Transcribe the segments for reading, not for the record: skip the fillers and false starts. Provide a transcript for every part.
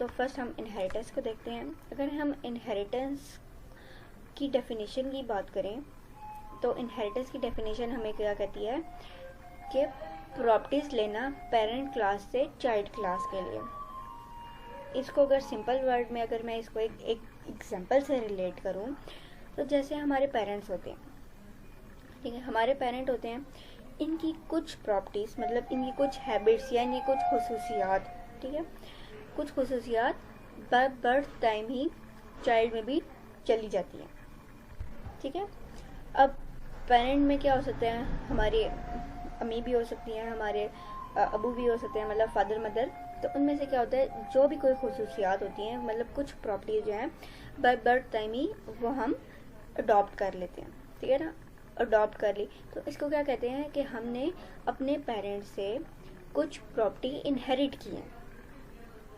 तो फर्स्ट हम इनहेरिटेंस को देखते हैं। अगर हम इनहेरिटेंस की डेफिनेशन की बात करें तो इनहेरिटेंस की डेफिनेशन हमें क्या कहती है कि प्रॉपर्टीज लेना पेरेंट क्लास से चाइल्ड क्लास के लिए। इसको अगर सिंपल वर्ड में अगर मैं इसको एक एग्जांपल से रिलेट करूं तो जैसे हमारे पेरेंट्स होते हैं, ठीक है, हमारे पेरेंट होते हैं, इनकी कुछ प्रॉपर्टीज मतलब इनकी कुछ हैबिट्स या इनकी कुछ खुसूसियात, ठीक है, कुछ खुसूसियात बाय बर्थ टाइम ही चाइल्ड में भी चली जाती है, ठीक है। अब पेरेंट में क्या हो सकते हैं, हमारी अम्मी भी हो सकती हैं, हमारे अबू भी हो सकते हैं, मतलब फादर मदर। तो उनमें से क्या होता है, जो भी कोई खुसूसियात होती हैं, मतलब कुछ प्रॉपर्टीज जो हैं बाय बर्थ टाइम ही वो हम अडॉप्ट कर लेते हैं, ठीक है ना। अडॉप्ट कर ली तो इसको क्या कहते हैं कि हमने अपने पेरेंट्स से कुछ प्रॉपर्टी इनहेरिट की है।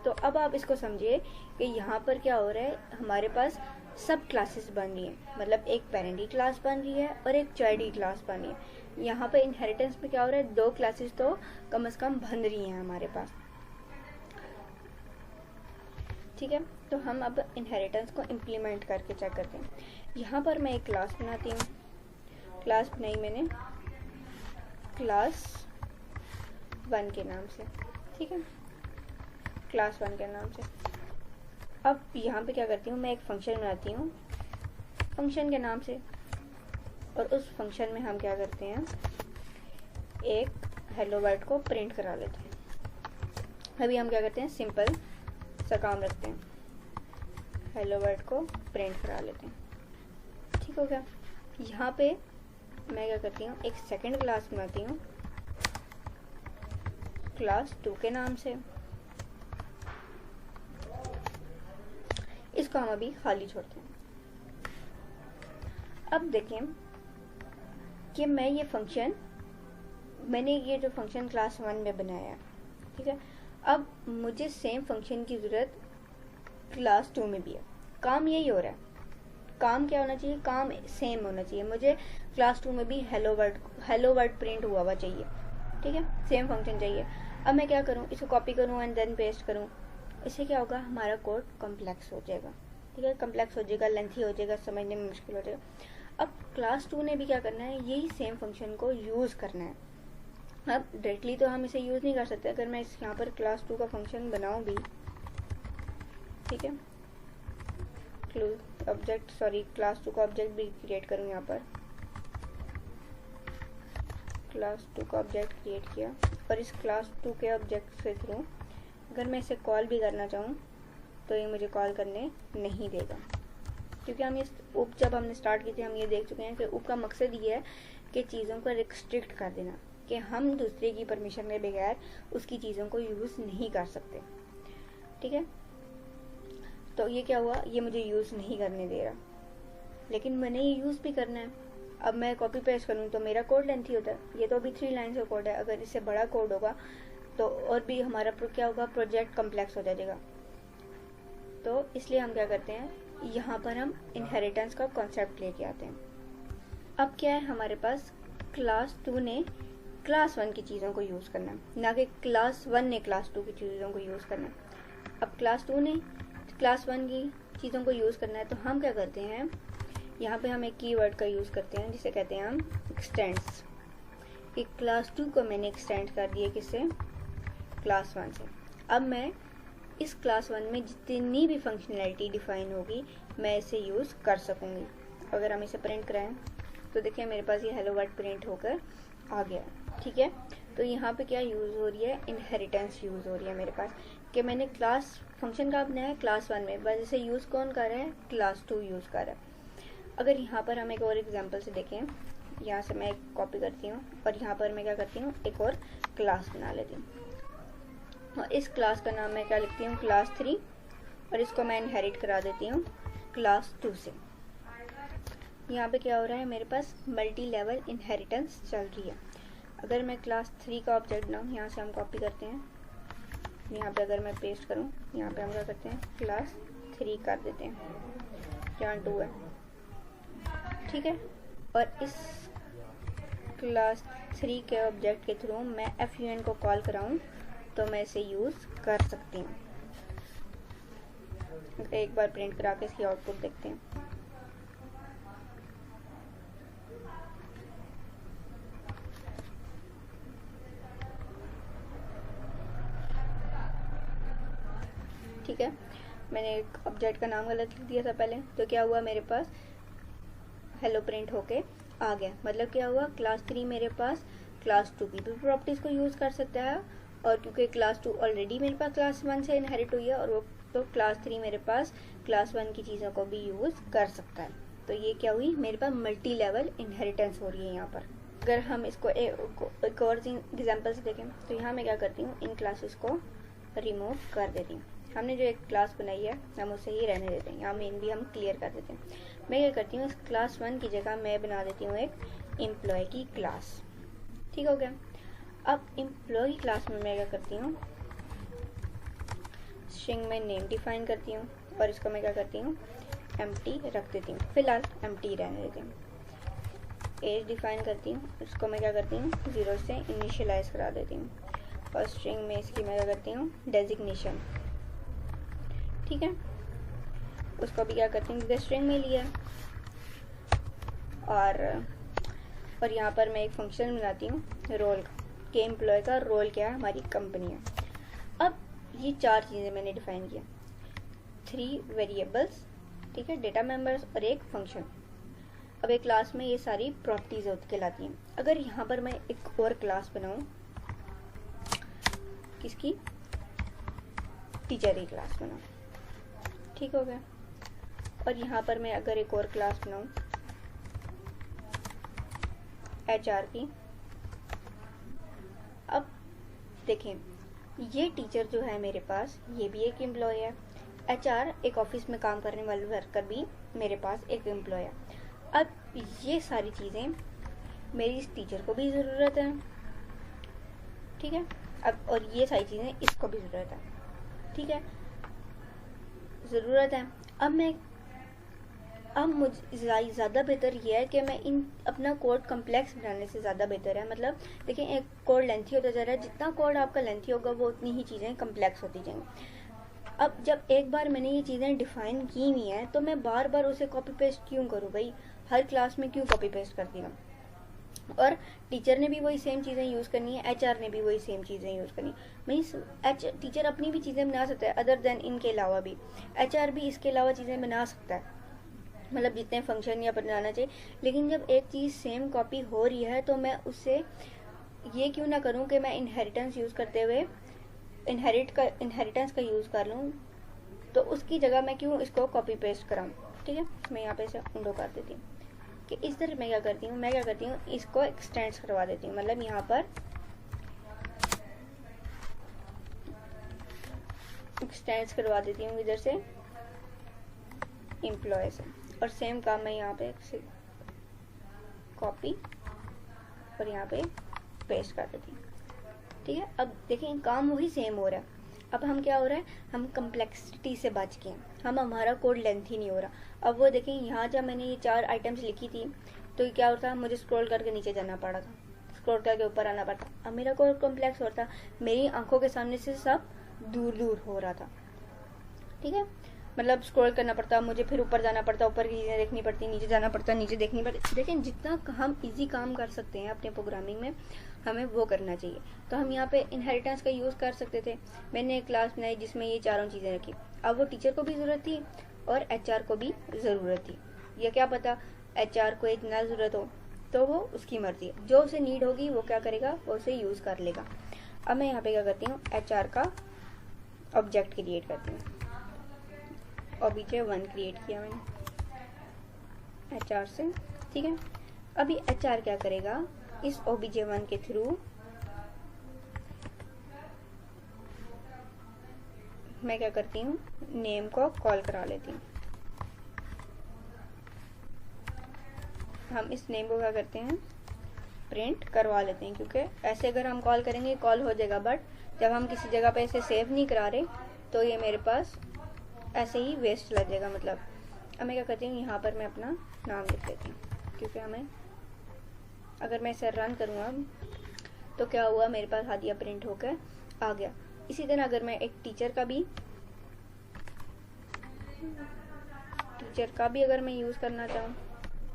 तो अब आप इसको समझिए कि यहाँ पर क्या हो रहा है, हमारे पास सब क्लासेस बन रही हैं, मतलब एक पेरेंट की क्लास बन रही है और एक चाइल्ड की क्लास बन रही है। यहाँ पर इनहेरिटेंस में क्या हो रहा है, दो क्लासेस तो कम से कम बन रही हैं हमारे पास, ठीक है। तो हम अब इनहेरिटेंस को इम्प्लीमेंट करके चेक करते हैं। यहाँ पर मैं एक क्लास बनाती हूँ, क्लास बनाई मैंने क्लास 1 के नाम से, ठीक है, क्लास 1 के नाम से। अब यहाँ पे क्या करती हूँ, मैं एक फंक्शन बनाती हूँ फंक्शन के नाम से, और उस फंक्शन में हम क्या करते हैं, एक हेलो वर्ड को प्रिंट करा लेते हैं। अभी हम क्या करते हैं, सिंपल सा काम रखते हैं, हेलो वर्ड को प्रिंट करा लेते हैं, ठीक हो गया। यहाँ पे मैं क्या करती हूँ, एक सेकंड क्लास बनाती हूँ क्लास 2 के नाम से। इसको हम अभी खाली छोड़ते हैं। अब देखें कि मैं ये फंक्शन, मैंने ये जो फंक्शन क्लास 1 में बनाया है, ठीक है, अब मुझे सेम फंक्शन की ज़रूरत क्लास 2 में भी है। काम यही हो रहा है, काम क्या होना चाहिए, काम सेम होना चाहिए। मुझे क्लास 2 में भी हेलो वर्ड प्रिंट हुआ चाहिए, ठीक है, सेम फंक्शन चाहिए। अब मैं क्या करूँ, इसको कॉपी करूँ एंड देन पेस्ट करूँ। इससे क्या होगा, हमारा कोड कॉम्प्लेक्स हो जाएगा, ठीक है, कॉम्प्लेक्स हो जाएगा, लेंथी हो जाएगा, समझने में मुश्किल हो जाएगा। अब क्लास 2 ने भी क्या करना है, यही सेम फंक्शन को यूज़ करना है। अब डायरेक्टली तो हम इसे यूज़ नहीं कर सकते। अगर मैं इस यहाँ पर क्लास 2 का फंक्शन बनाऊँ भी, ठीक है, ऑब्जेक्ट क्लास 2 का ऑब्जेक्ट भी क्रिएट करूँ, यहाँ पर क्लास 2 का ऑब्जेक्ट क्रिएट किया, और इस क्लास 2 के ऑब्जेक्ट के थ्रू अगर मैं इसे कॉल भी करना चाहूँ तो ये मुझे कॉल करने नहीं देगा, क्योंकि हम इस उप जब हमने स्टार्ट की थी हम ये देख चुके हैं कि उप का मकसद ये है कि चीज़ों को रिस्ट्रिक्ट कर देना, कि हम दूसरे की परमिशन के बगैर उसकी चीज़ों को यूज़ नहीं कर सकते, ठीक है। तो ये क्या हुआ, ये मुझे यूज़ नहीं करने दे रहा, लेकिन मैंने ये यूज़ भी करना है। अब मैं कॉपी पेस्ट करूँ तो मेरा कोड लेंथी होता है। ये तो अभी 3 लाइन का कोड है, अगर इससे बड़ा कोड होगा तो और भी हमारा क्या होगा, प्रोजेक्ट कम्प्लेक्स हो जाएगा। तो इसलिए हम क्या करते हैं, यहाँ पर हम इनहेरिटेंस का कॉन्सेप्ट लेके आते हैं। अब क्या है, हमारे पास क्लास 2 ने क्लास 1 की चीज़ों को यूज़ करना है, ना कि क्लास 1 ने क्लास 2 की चीज़ों को यूज़ करना है। अब क्लास 2 ने क्लास 1 की चीज़ों को यूज़ करना है, तो हम क्या करते हैं, यहाँ पे हम एक कीवर्ड का यूज़ करते हैं जिसे कहते हैं हम एक्सटेंड्स। कि क्लास 2 को मैंने एक्सटेंड कर दिया किससे, क्लास 1 से। अब मैं इस क्लास 1 में जितनी भी फंक्शनैलिटी डिफाइन होगी मैं इसे यूज़ कर सकूँगी। अगर हम इसे प्रिंट कराएं तो देखिए मेरे पास ये हेलो वर्ड प्रिंट होकर आ गया, ठीक है। तो यहाँ पे क्या यूज़ हो रही है, इनहेरिटेंस यूज़ हो रही है मेरे पास, कि मैंने क्लास फंक्शन का बनाया है क्लास 1 में, बस इसे यूज़ कौन कर रहा है, क्लास 2 यूज़ कर रहा है। अगर यहाँ पर हम एक और एग्जांपल से देखें, यहाँ से मैं एक कॉपी करती हूँ और यहाँ पर मैं क्या करती हूँ, एक और क्लास बना लेती हूँ, और इस क्लास का नाम मैं क्या लिखती हूँ, क्लास 3, और इसको मैं इनहेरिट करा देती हूँ क्लास 2 से। यहाँ पे क्या हो रहा है, मेरे पास मल्टी लेवल इनहेरिटेंस चल रही है। अगर मैं क्लास 3 का ऑब्जेक्ट बनाऊँ, यहाँ से हम कॉपी करते हैं, यहाँ पे अगर मैं पेस्ट करूँ, यहाँ पे हम क्या करते हैं, क्लास 3 कर देते हैं, यहाँ 2 है, ठीक है। और इस क्लास 3 के ऑब्जेक्ट के थ्रू मैं fun को कॉल कराऊँ तो मैं इसे यूज़ कर सकती हूँ। एक बार प्रिंट करा के इसकी आउटपुट देखते हैं। ठीक है, मैंने एक ऑब्जेक्ट का नाम गलत लिख दिया था पहले, तो क्या हुआ, मेरे पास हेलो प्रिंट होके आ गया। मतलब क्या हुआ, क्लास 3 मेरे पास क्लास 2 की भी प्रॉपर्टीज़ को यूज़ कर सकता है, और क्योंकि क्लास 2 ऑलरेडी मेरे पास क्लास 1 से इनहेरिट हुई है, और वो तो क्लास 3 मेरे पास क्लास 1 की चीज़ों को भी यूज़ कर सकता है। तो ये क्या हुई, मेरे पास मल्टी लेवल इनहेरिटेंस हो रही है यहाँ पर। अगर हम इसको एक और एग्जाम्पल से देखें, तो यहाँ मैं क्या करती हूँ, इन क्लासेस को रिमूव कर देती हूँ। हमने जो एक क्लास बनाई है हम उसे ही रहने देते हैं, यहाँ मेन भी हम क्लियर कर देते हैं। मैं क्या करती हूँ, इस क्लास 1 की जगह मैं बना देती हूँ एक एम्प्लॉय की क्लास। ठीक हो गया। अब एम्प्लॉय की क्लास में मैं क्या करती हूँ, स्ट्रिंग में नेम डिफाइन करती हूँ, और इसको मैं क्या करती हूँ, एम्प्टी रख देती हूँ, फिलहाल एम्प्टी रहने देती हूँ। एज डिफाइन करती हूँ, इसको मैं क्या करती हूँ, 0 से इनिशियलाइज करा देती हूँ, और स्ट्रिंग में इसकी मैं क्या करती हूँ, डेजिग्नेशन। ठीक है, उसको भी क्या करती हूँ, क्योंकि स्ट्रिंग में लिया, और यहाँ पर मैं एक फंक्शन बनाती हूँ रोल का, कि एम्प्लॉय का रोल क्या है, हमारी कंपनी है। अब ये 4 चीज़ें मैंने डिफाइन किया, 3 वेरिएबल्स, ठीक है, डेटा मेंबर्स और एक फंक्शन। अब एक क्लास में ये सारी प्रॉपर्टीज कहलाती हैं। अगर यहाँ पर मैं एक और क्लास बनाऊँ, किसकी, टीचर की क्लास बनाऊँ, ठीक हो गया। और यहाँ पर मैं अगर एक और क्लास बनाऊँ HR की, अब देखें, ये टीचर जो है मेरे पास, ये भी एक एम्प्लॉय है। HR एक ऑफिस में काम करने वाले वर्कर भी मेरे पास एक एम्प्लॉय है। अब ये सारी चीज़ें मेरी इस टीचर को भी ज़रूरत है, ठीक है। अब और ये सारी चीज़ें इसको भी ज़रूरत है, ठीक है, ज़रूरत है। अब मुझे ज़्यादा बेहतर ये है कि मैं इन अपना कोड कम्प्लेक्स बनाने से ज़्यादा बेहतर है। मतलब देखिए, एक कोड लेंथी होता जा रहा है, जितना कोड आपका लेंथी होगा वो उतनी ही चीज़ें कम्प्लेक्स होती जाएंगी। अब जब एक बार मैंने ये चीज़ें डिफ़ाइन की हुई हैं, तो मैं बार बार उसे कॉपी पेस्ट क्यों करूँ भाई, हर क्लास में क्यों कॉपी पेस्ट करती हूँ। और टीचर ने भी वही सेम चीज़ें यूज़ करनी है, HR ने भी वही सेम चीज़ें यूज़ करनी है। भाई टीचर अपनी भी चीज़ें बना सकता है, अदर देन इनके अलावा भी HR भी इसके अलावा चीज़ें बना सकता है, मतलब जितने फंक्शन या बनाना चाहिए। लेकिन जब एक चीज़ सेम कॉपी हो रही है, तो मैं उससे ये क्यों ना करूं कि मैं इनहेरिटेंस यूज़ करते हुए इनहेरिटेंस का यूज़ कर लूं, तो उसकी जगह मैं क्यों इसको कॉपी पेस्ट कराऊं। ठीक है, मैं यहाँ पे इसे उंडो कर देती हूँ कि इस तरह मैं क्या करती हूँ, इसको एक्सटेंड करवा देती हूँ। मतलब यहाँ पर एक्सटेंड करवा देती हूँ इधर से एम्प्लॉय से, और सेम काम मैं यहाँ पे कॉपी और यहाँ पे पेस्ट कर देती हूँ। ठीक है, अब देखें काम वही सेम हो रहा है। अब हम क्या हो रहा है, हम कम्प्लेक्सिटी से बच गए, हमारा कोड लेंथी नहीं हो रहा। अब वो देखें, यहाँ जब मैंने ये 4 आइटम्स लिखी थी, तो क्या होता है, मुझे स्क्रॉल करके नीचे जाना पड़ा था, स्क्रॉल करके ऊपर आना पड़ता। अब मेरा कोड कॉम्प्लेक्स हो रहा था, मेरी आंखों के सामने से सब दूर दूर हो रहा था। ठीक है, मतलब स्क्रॉल करना पड़ता मुझे, फिर ऊपर जाना पड़ता, ऊपर की चीज़ें देखनी पड़ती, नीचे जाना पड़ता, नीचे देखनी पड़ती। लेकिन जितना हम इजी काम कर सकते हैं अपने प्रोग्रामिंग में, हमें वो करना चाहिए। तो हम यहाँ पे इनहेरिटेंस का यूज़ कर सकते थे। मैंने एक क्लास बनाई जिसमें ये चारों चीज़ें रखी। अब वो टीचर को भी ज़रूरत थी और HR को भी ज़रूरत थी। या क्या पता HR को इतना ज़रूरत हो, तो वो उसकी मर्जी है, जो उसे नीड होगी वो क्या करेगा, वो उसे यूज़ कर लेगा। अब मैं यहाँ पे क्या करती हूँ, HR का ऑब्जेक्ट क्रिएट करती हूँ। obj1 क्रिएट किया मैंने HR से। ठीक है, अभी HR क्या करेगा, इस obj1 के थ्रू मैं क्या करती हूँ, नेम को कॉल करा लेती हूँ। हम इस नेम को क्या करते हैं, प्रिंट करवा लेते हैं, क्योंकि ऐसे अगर हम कॉल करेंगे कॉल हो जाएगा, बट जब हम किसी जगह पे इसे सेव नहीं करा रहे तो ये मेरे पास ऐसे ही वेस्ट लग जाएगा। मतलब अब मैं क्या करती हूँ, यहाँ पर मैं अपना नाम लिख देती हूँ, क्योंकि हमें अगर मैं इसे रन करूँगा तो क्या हुआ, मेरे पास हादिया प्रिंट होकर आ गया। इसी तरह अगर मैं एक टीचर का भी टीचर का भी अगर मैं यूज़ करना चाहूँ,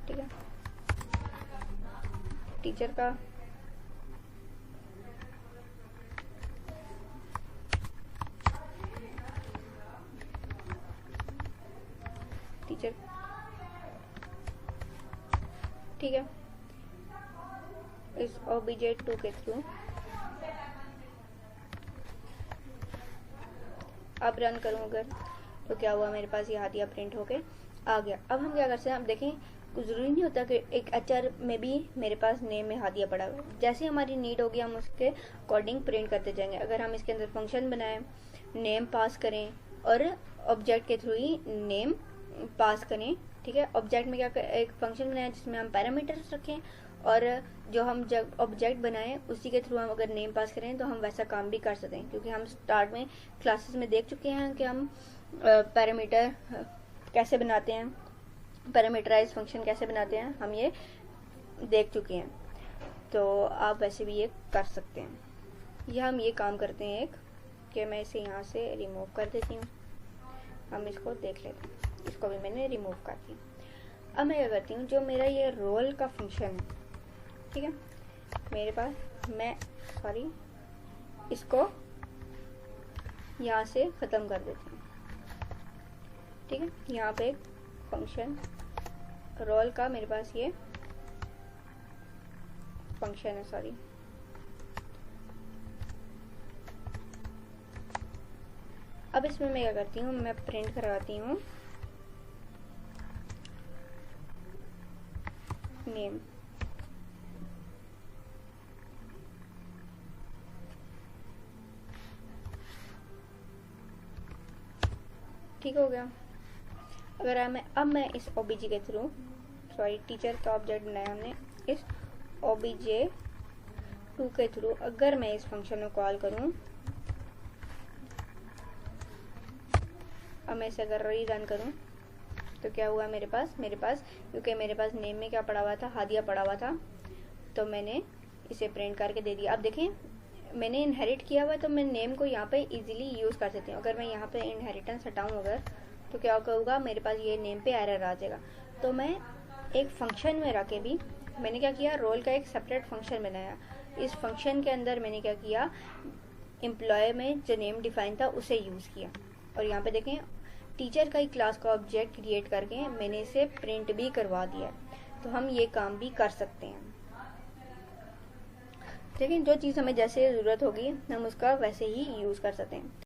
ठीक है, टीचर का टीचर, ठीक है, इस obj2 के थ्रू अब रन करूँ अगर, तो क्या हुआ, मेरे पास ये हादिया प्रिंट होके आ गया। अब हम क्या कर सकते हैं, अब देखें कुछ ज़रूरी नहीं होता कि एक एचआर में भी मेरे पास नेम में हादिया पड़ा हुआ है। जैसे हमारी नीड होगी हम उसके अकॉर्डिंग प्रिंट करते जाएंगे। अगर हम इसके अंदर फंक्शन बनाएं, नेम पास करें और ऑब्जेक्ट के थ्रू ही नेम पास करें, ठीक है। ऑब्जेक्ट में क्या एक फंक्शन बनाएं जिसमें हम पैरामीटर्स रखें, और जो हम जब ऑब्जेक्ट बनाएं उसी के थ्रू हम अगर नेम पास करें तो हम वैसा काम भी कर सकते हैं, क्योंकि हम स्टार्ट में क्लासेस में देख चुके हैं कि हम पैरामीटर कैसे बनाते हैं, पैरामीटराइज फंक्शन कैसे बनाते हैं, हम ये देख चुके हैं। तो आप वैसे भी ये कर सकते हैं। यह हम ये काम करते हैं एक कि मैं इसे यहाँ से रिमूव कर देती हूँ। हम इसको देख लेते हैं, इसको भी मैंने रिमूव कर दिया। अब मैं क्या करती हूँ, जो मेरा ये रोल का फंक्शन है, ठीक है, मेरे पास मैं इसको यहाँ से ख़त्म कर देती हूँ, ठीक है। यहाँ पे एक फंक्शन रोल का मेरे पास ये फंक्शन है, अब इसमें मैं क्या करती हूँ, मैं प्रिंट करवाती हूँ नेम, ठीक हो गया। अगर अब मैं इस obj के थ्रू टीचर का ऑब्जेक्ट बनाया हमने, इस obj2 के थ्रू अगर मैं इस फंक्शन को कॉल करूं, अब मैं इसे अगर रीरन करूं तो क्या हुआ, मेरे पास क्योंकि मेरे पास नेम में क्या पड़ा हुआ था, हादिया पड़ा हुआ था, तो मैंने इसे प्रिंट करके दे दिया। अब देखें मैंने इनहेरिट किया हुआ है, तो मैं नेम को यहाँ पे इजीली यूज़ कर सकती हूँ। अगर मैं यहाँ पे इनहेरिटेंस हटाऊँ अगर, तो क्या होगा, मेरे पास ये नेम पे एरर आ जाएगा। तो मैं एक फंक्शन में रख के भी मैंने क्या किया, रोल का एक सेपरेट फंक्शन बनाया। इस फंक्शन के अंदर मैंने क्या किया, एम्प्लॉय में जो नेम डिफाइन था उसे यूज़ किया, और यहाँ पे देखें टीचर का ही क्लास का ऑब्जेक्ट क्रिएट करके मैंने इसे प्रिंट भी करवा दिया। तो हम ये काम भी कर सकते हैं। लेकिन जो चीज़ हमें जैसे ज़रूरत होगी हम उसका वैसे ही यूज़ कर सकते हैं।